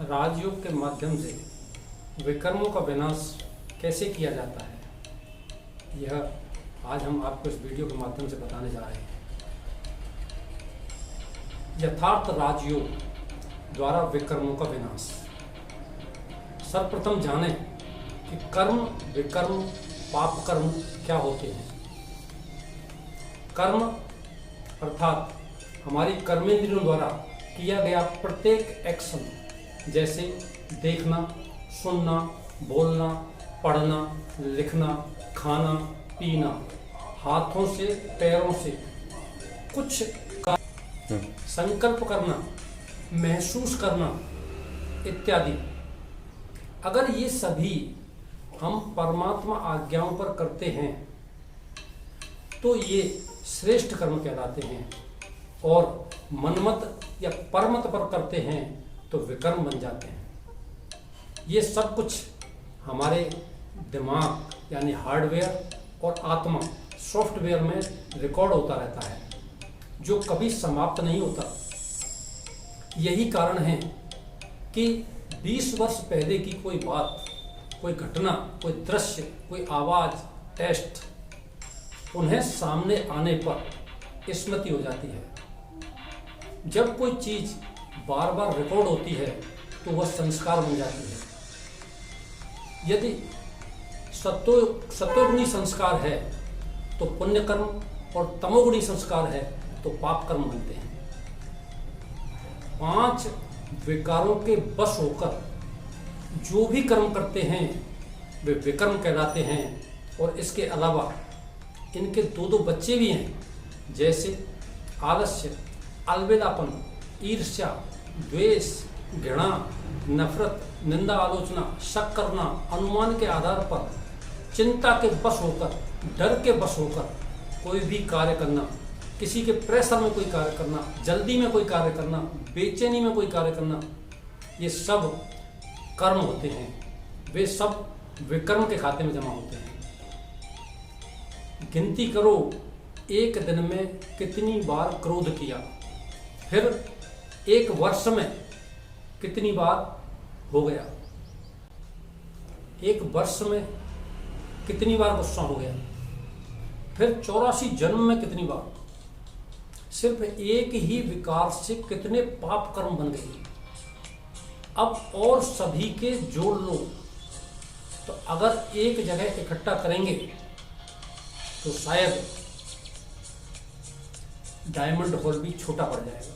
राजयोग के माध्यम से विकर्मों का विनाश कैसे किया जाता है, यह आज हम आपको इस वीडियो के माध्यम से बताने जा रहे हैं। यथार्थ राजयोग द्वारा विकर्मों का विनाश। सर्वप्रथम जानें कि कर्म, विकर्म, पाप कर्म क्या होते हैं। कर्म अर्थात हमारी कर्मेंद्रियों द्वारा किया गया प्रत्येक एक्शन, जैसे देखना, सुनना, बोलना, पढ़ना, लिखना, खाना, पीना, हाथों से, पैरों से कुछ संकल्प करना, महसूस करना इत्यादि। अगर ये सभी हम परमात्मा आज्ञाओं पर करते हैं तो ये श्रेष्ठ कर्म कहलाते हैं, और मनमत या परमत पर करते हैं तो विकर्म बन जाते हैं। ये सब कुछ हमारे दिमाग यानी हार्डवेयर और आत्मा सॉफ्टवेयर में रिकॉर्ड होता रहता है, जो कभी समाप्त नहीं होता। यही कारण है कि 20 वर्ष पहले की कोई बात, कोई घटना, कोई दृश्य, कोई आवाज, टेस्ट उन्हें सामने आने पर स्मृति हो जाती है। जब कोई चीज बार बार रिकॉर्ड होती है तो वह संस्कार बन जाती है। यदि सत्वगुणी संस्कार है तो पुण्य कर्म, और तमोगुणी संस्कार है तो पाप कर्म बनते हैं। 5 विकारों के बश होकर जो भी कर्म करते हैं वे विकर्म कहलाते हैं। और इसके अलावा इनके 2 बच्चे भी हैं, जैसे आलस्य, अलविदापन, ईर्ष्या, द्वेष, घृणा, नफरत, निंदा, आलोचना, शक करना, अनुमान के आधार पर, चिंता के बश होकर, डर के बश होकर कोई भी कार्य करना, किसी के प्रेशर में कोई कार्य करना, जल्दी में कोई कार्य करना, बेचैनी में कोई कार्य करना, ये सब कर्म होते हैं। वे सब विकर्म के खाते में जमा होते हैं। गिनती करो, एक दिन में कितनी बार क्रोध किया, फिर एक वर्ष में कितनी बार हो गया, एक वर्ष में कितनी बार गुस्सा हो गया, फिर 84 जन्म में कितनी बार। सिर्फ एक ही विकार से कितने पाप कर्म बन गए। अब और सभी के जोड़ लो तो अगर एक जगह इकट्ठा करेंगे तो शायद डायमंड हॉल भी छोटा पड़ जाएगा।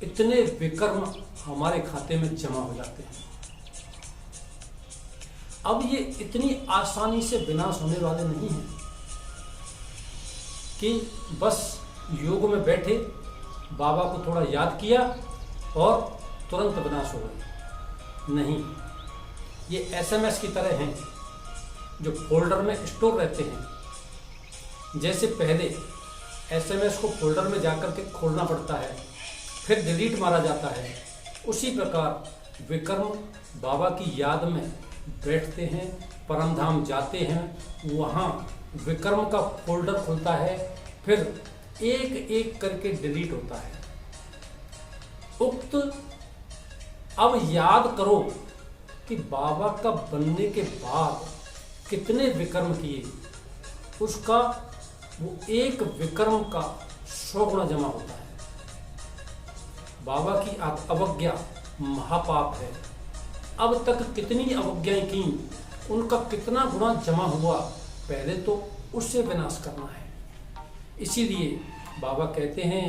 इतने विकर्म हमारे खाते में जमा हो जाते हैं। अब ये इतनी आसानी से विनाश होने वाले नहीं हैं कि बस योग में बैठे, बाबा को थोड़ा याद किया और तुरंत विनाश हो गए। नहीं, ये एसएमएस की तरह हैं जो फोल्डर में स्टोर रहते हैं। जैसे पहले एसएमएस को फोल्डर में जाकर के खोलना पड़ता है, फिर डिलीट मारा जाता है, उसी प्रकार विकर्म बाबा की याद में बैठते हैं, परमधाम जाते हैं, वहाँ विकर्म का फोल्डर खुलता है, फिर एक एक करके डिलीट होता है। उक्त अब याद करो कि बाबा का बनने के बाद कितने विकर्म किए, उसका वो एक विकर्म का 100 गुना जमा होता है। बाबा की अवज्ञा महापाप है। अब तक कितनी अवज्ञाएं की, उनका कितना गुना जमा हुआ, पहले तो उससे विनाश करना है। इसीलिए बाबा कहते हैं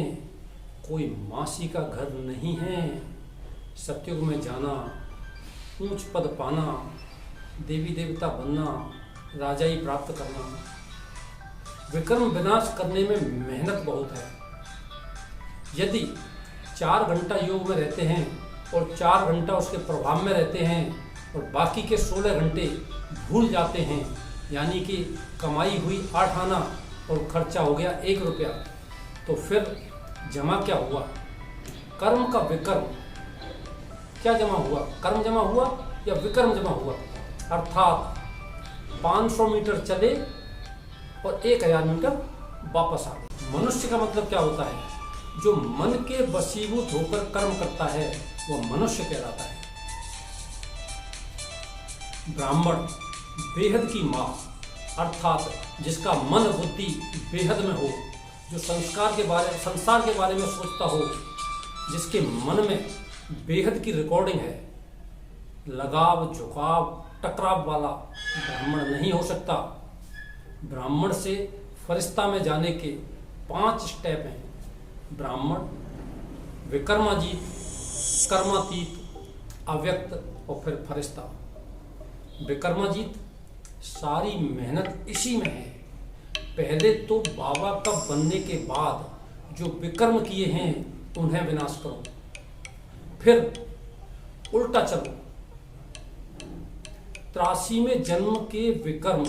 कोई मासी का घर नहीं है, सत्युग में जाना, ऊंच पद पाना, देवी देवता बनना, राजाई प्राप्त करना। विकर्म विनाश करने में मेहनत बहुत है। यदि 4 घंटा योग में रहते हैं और 4 घंटा उसके प्रभाव में रहते हैं और बाकी के 16 घंटे भूल जाते हैं, यानी कि कमाई हुई 8 आना और खर्चा हो गया 1 रुपया, तो फिर जमा क्या हुआ? कर्म का विकर्म क्या जमा हुआ? कर्म जमा हुआ या विकर्म जमा हुआ? अर्थात 500 मीटर चले और 1000 मीटर वापस आ गए। मनुष्य का मतलब क्या होता है? जो मन के वशीभूत होकर कर्म करता है वह मनुष्य कहलाता है। ब्राह्मण बेहद की माँ, अर्थात जिसका मन बुद्धि बेहद में हो, जो संसार के बारे में सोचता हो, जिसके मन में बेहद की रिकॉर्डिंग है, लगाव झुकाव टकराव वाला ब्राह्मण नहीं हो सकता। ब्राह्मण से फरिश्ता में जाने के 5 स्टेप हैं। ब्राह्मण, विकर्माजीत, कर्मातीत, अव्यक्त और फिर फरिश्ता। विकर्माजीत, सारी मेहनत इसी में है। पहले तो बाबा का बनने के बाद जो विकर्म किए हैं उन्हें विनाश करो, फिर उल्टा चलो। 83वें जन्म के विकर्म,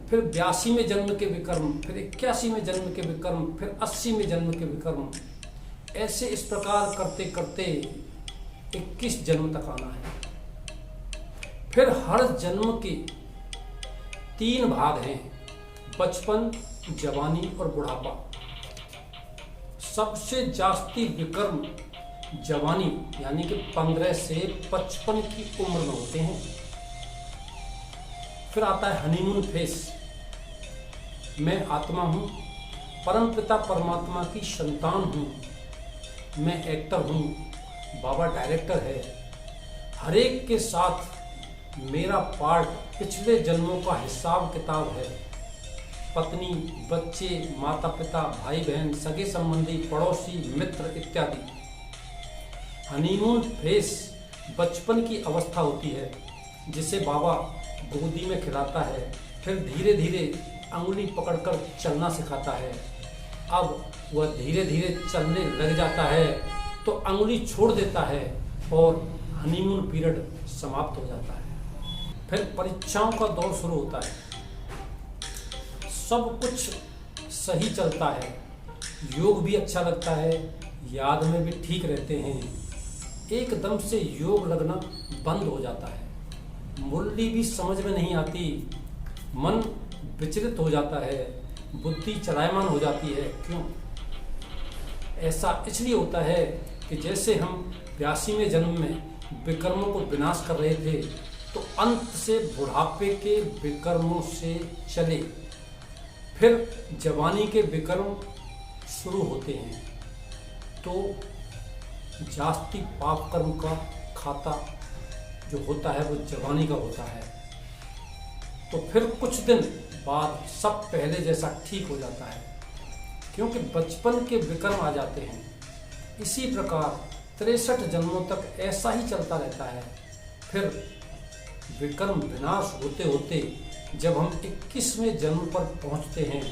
फिर 82वें जन्म के विकर्म, फिर 81वें जन्म के विकर्म, फिर 80वें जन्म के विकर्म, ऐसे इस प्रकार करते करते 21 जन्म तक आना है। फिर हर जन्म के 3 भाग हैं, बचपन, जवानी और बुढ़ापा। सबसे जास्ती विकर्म जवानी यानी कि 15 से 55 की उम्र में होते हैं। फिर आता है हनीमून फेस। मैं आत्मा हूँ, परमपिता परमात्मा की संतान हूँ, मैं एक्टर हूँ, बाबा डायरेक्टर है। हर एक के साथ मेरा पार्ट पिछले जन्मों का हिसाब किताब है। पत्नी, बच्चे, माता पिता, भाई बहन, सगे संबंधी, पड़ोसी, मित्र इत्यादि। हनीमून फेस बचपन की अवस्था होती है, जिसे बाबा गोदी में खिलाता है, फिर धीरे धीरे अंगुली पकड़कर चलना सिखाता है। अब वह धीरे धीरे चलने लग जाता है तो अंगुली छोड़ देता है और हनीमून पीरियड समाप्त हो जाता है। फिर परीक्षाओं का दौर शुरू होता है। सब कुछ सही चलता है, योग भी अच्छा लगता है, याद में भी ठीक रहते हैं। एकदम से योग लगना बंद हो जाता है, मुरली भी समझ में नहीं आती, मन विचलित हो जाता है, बुद्धि चलायमान हो जाती है। क्यों? ऐसा इसलिए होता है कि जैसे हम 82वें जन्म में विकर्मों को विनाश कर रहे थे, तो अंत से बुढ़ापे के विकर्मों से चले, फिर जवानी के विकर्म शुरू होते हैं, तो जास्ती पाप कर्म का खाता जो होता है वो जवानी का होता है। तो फिर कुछ दिन बाद सब पहले जैसा ठीक हो जाता है, क्योंकि बचपन के विकर्म आ जाते हैं। इसी प्रकार 63 जन्मों तक ऐसा ही चलता रहता है। फिर विकर्म विनाश होते होते जब हम 21वें जन्म पर पहुंचते हैं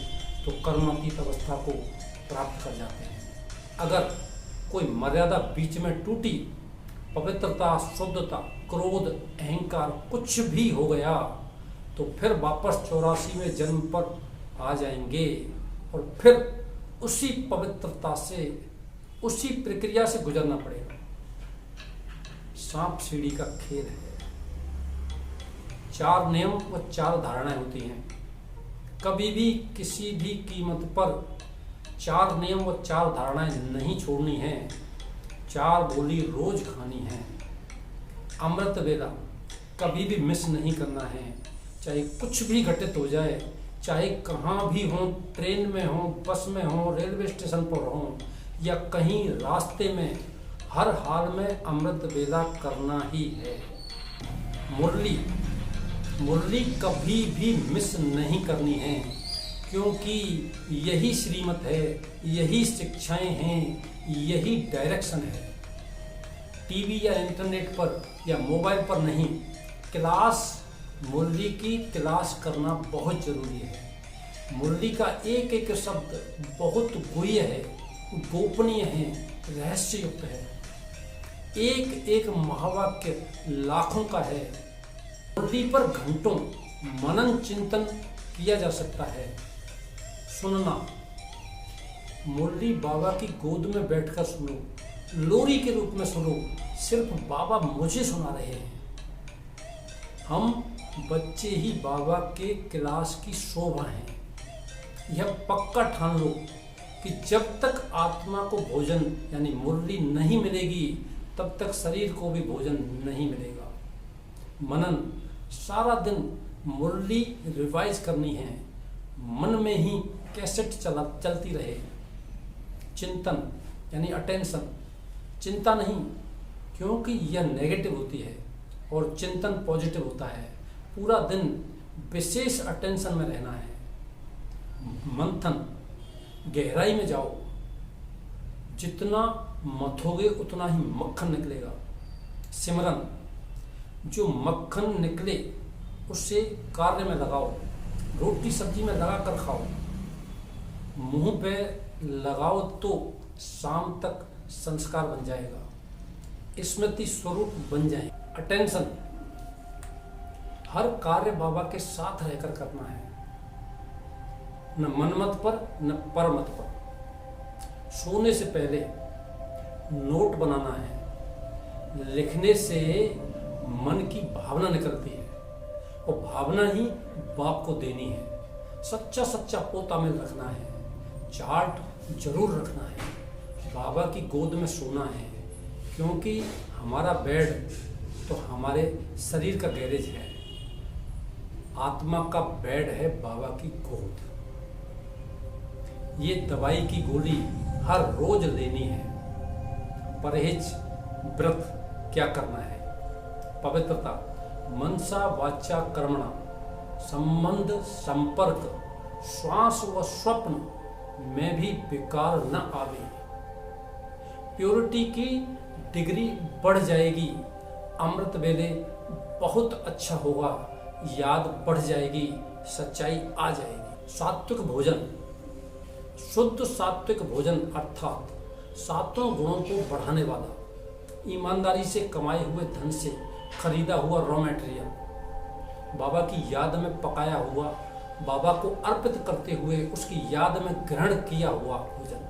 तो कर्मातीत अवस्था को प्राप्त कर जाते हैं। अगर कोई मर्यादा बीच में टूटी, पवित्रता, शुद्धता, क्रोध, अहंकार कुछ भी हो गया, तो फिर वापस 84वें जन्म पर आ जाएंगे और फिर उसी पवित्रता से, उसी प्रक्रिया से गुजरना पड़ेगा। सांप सीढ़ी का खेल है। 4 नियम व 4 धारणाएं होती हैं। कभी भी किसी भी कीमत पर 4 नियम व 4 धारणाएं नहीं छोड़नी है। 4 गोली रोज खानी है। अमृत वेला कभी भी मिस नहीं करना है, चाहे कुछ भी घटित हो जाए, चाहे कहाँ भी हो, ट्रेन में हो, बस में हो, रेलवे स्टेशन पर हो या कहीं रास्ते में, हर हाल में अमृत वेला करना ही है। मुरली कभी भी मिस नहीं करनी है, क्योंकि यही श्रीमत है, यही शिक्षाएं हैं, यही डायरेक्शन है। टीवी या इंटरनेट पर या मोबाइल पर नहीं, क्लास, मुरली की क्लास करना बहुत जरूरी है। मुरली का एक एक शब्द बहुत गुह्य है, गोपनीय है, रहस्ययुक्त है। एक एक महावाक्य लाखों का है। मुरली पर घंटों मनन चिंतन किया जा सकता है। सुनना, मुरली बाबा की गोद में बैठकर सुनो, लोरी के रूप में सुनो, सिर्फ बाबा मुझे सुना रहे हैं। हम बच्चे ही बाबा के क्लास की शोभा हैं। यह पक्का ठान लो कि जब तक आत्मा को भोजन यानी मुरली नहीं मिलेगी, तब तक शरीर को भी भोजन नहीं मिलेगा। मनन, सारा दिन मुरली रिवाइज करनी है, मन में ही कैसेट चलती रहे। चिंतन यानी अटेंशन, चिंता नहीं, क्योंकि यह नेगेटिव होती है और चिंतन पॉजिटिव होता है। पूरा दिन विशेष अटेंशन में रहना है। मंथन, गहराई में जाओ, जितना मथोगे उतना ही मक्खन निकलेगा। सिमरन, जो मक्खन निकले उसे कार्य में लगाओ, रोटी सब्जी में लगा कर खाओ, मुंह पे लगाओ तो शाम तक संस्कार बन जाएगा, स्मृति स्वरूप बन जाए। अटेंशन, हर कार्य बाबा के साथ रहकर करना है, न मनमत पर न परमत पर। सोने से पहले नोट बनाना है, लिखने से मन की भावना निकलती है और भावना ही बाप को देनी है। सच्चा सच्चा पोता में रखना है, चार्ट जरूर रखना है, बाबा की गोद में सोना है, क्योंकि हमारा बेड तो हमारे शरीर का गैरेज है, आत्मा का बेड है बाबा की गोद। ये दवाई की गोली हर रोज लेनी है। परहेज, व्रत क्या करना है? पवित्रता, मनसा वाचा कर्मणा, संबंध संपर्क, श्वास व स्वप्न में भी विकार न आवे। प्योरिटी की डिग्री बढ़ जाएगी, अमृत वेले बहुत अच्छा होगा, याद बढ़ जाएगी, सच्चाई आ जाएगी। सात्विक भोजन, शुद्ध सात्विक भोजन अर्थात सातों गुणों को बढ़ाने वाला, ईमानदारी से कमाए हुए धन से खरीदा हुआ रॉ मटेरियल, बाबा की याद में पकाया हुआ, बाबा को अर्पित करते हुए उसकी याद में ग्रहण किया हुआ भोजन।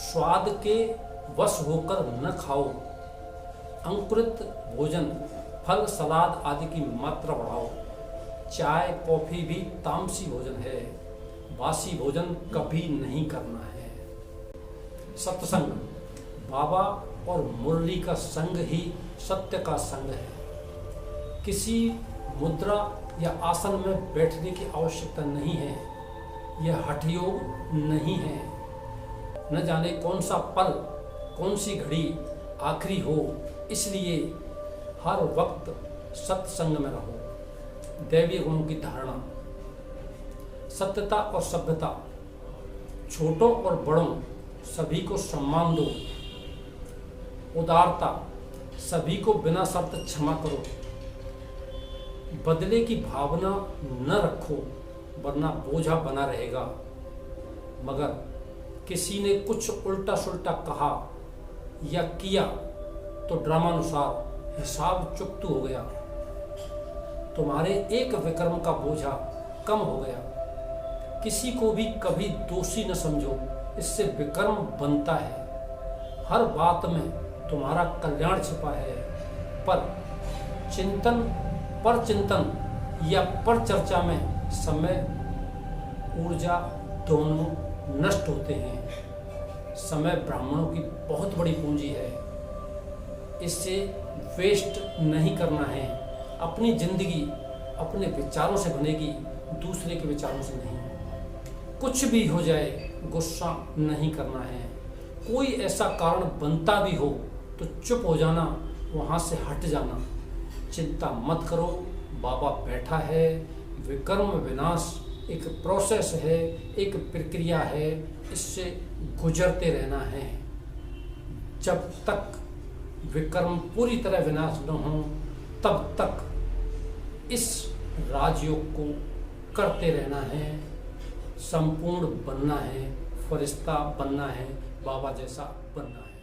स्वाद के वश होकर न खाओ, अंकुरित भोजन, फल सलाद आदि की मात्रा बढ़ाओ। चाय कॉफी भी तामसी भोजन है, बासी भोजन कभी नहीं करना है। सत्संग, बाबा और मुरली का संग ही सत्य का संग है। किसी मुद्रा या आसन में बैठने की आवश्यकता नहीं है, यह हठ योग नहीं है। न जाने कौन सा पल, कौन सी घड़ी आखिरी हो, इसलिए हर वक्त सत्संग में रहो। दैवीय गुणों की धारणा, सत्यता और सभ्यता, छोटों और बड़ों सभी को सम्मान दो। उदारता, सभी को बिना शर्त क्षमा करो। बदले की भावना न रखो, वरना बोझा बना रहेगा। मगर किसी ने कुछ उल्टा सुल्टा कहा या किया तो ड्रामानुसार हिसाब चुकतू हो गया, तुम्हारे एक विक्रम का बोझा कम हो गया। किसी को भी कभी दोषी न समझो, इससे विक्रम बनता है। हर बात में तुम्हारा कल्याण छिपा है, पर चिंतन या पर चर्चा में समय ऊर्जा दोनों नष्ट होते हैं। समय ब्राह्मणों की बहुत बड़ी पूंजी है, इससे वेस्ट नहीं करना है। अपनी जिंदगी अपने विचारों से बनेगी, दूसरे के विचारों से नहीं। कुछ भी हो जाए गुस्सा नहीं करना है। कोई ऐसा कारण बनता भी हो तो चुप हो जाना, वहाँ से हट जाना। चिंता मत करो, बाबा बैठा है। विकर्म विनाश एक प्रोसेस है, एक प्रक्रिया है, इससे गुजरते रहना है। जब तक विकर्म पूरी तरह विनाश न हो, तब तक इस राजयोग को करते रहना है। संपूर्ण बनना है, फरिश्ता बनना है, बाबा जैसा बनना है।